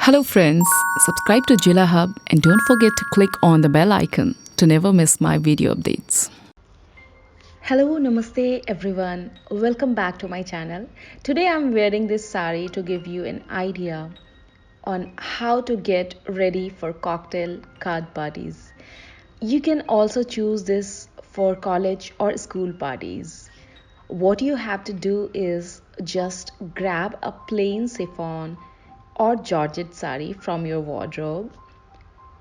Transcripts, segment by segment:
Hello friends, subscribe to Jilla Hub and don't forget to click on the bell icon to never miss my video updates. Hello, namaste everyone. Welcome back to my channel. Today I'm wearing this sari to give you an idea on how to get ready for cocktail card parties. You can also choose this for college or school parties. What you have to do is just grab a plain chiffon or georgette sari from your wardrobe,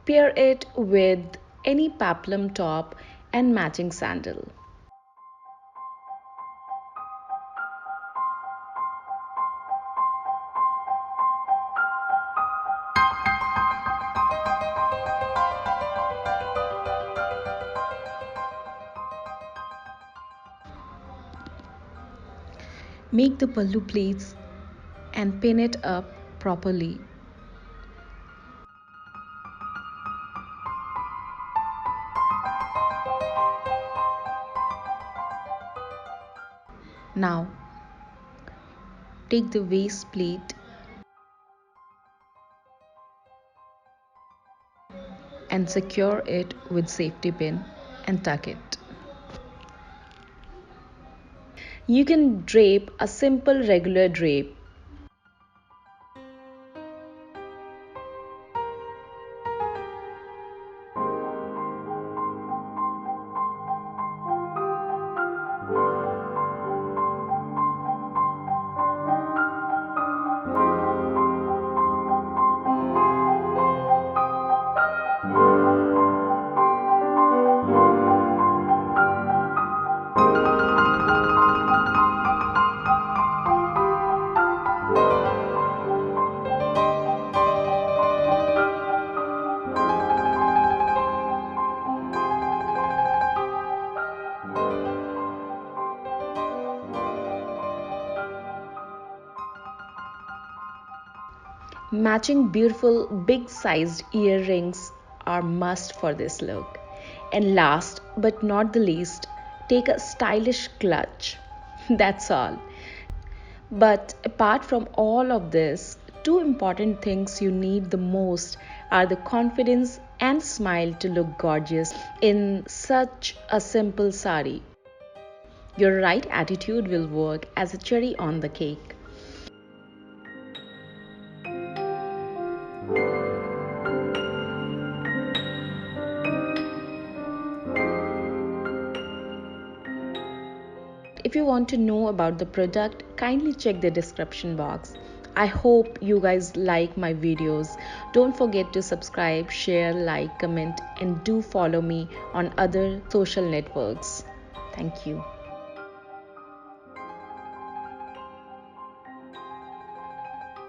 pair it with any peplum top and matching sandal. Make the pallu pleats and pin it up properly. Now, take the waist pleat and secure it with safety pin and tuck it. You can drape a simple regular drape. Matching beautiful big sized earrings are must for this look. And last but not the least, take a stylish clutch. That's all. But apart from all of this, two important things you need the most are the confidence and smile to look gorgeous in such a simple sari. Your right attitude will work as a cherry on the cake. If you want to know about the product, kindly check the description box. I hope you guys like my videos. Don't forget to subscribe, share, like, comment, and do follow me on other social networks. Thank you.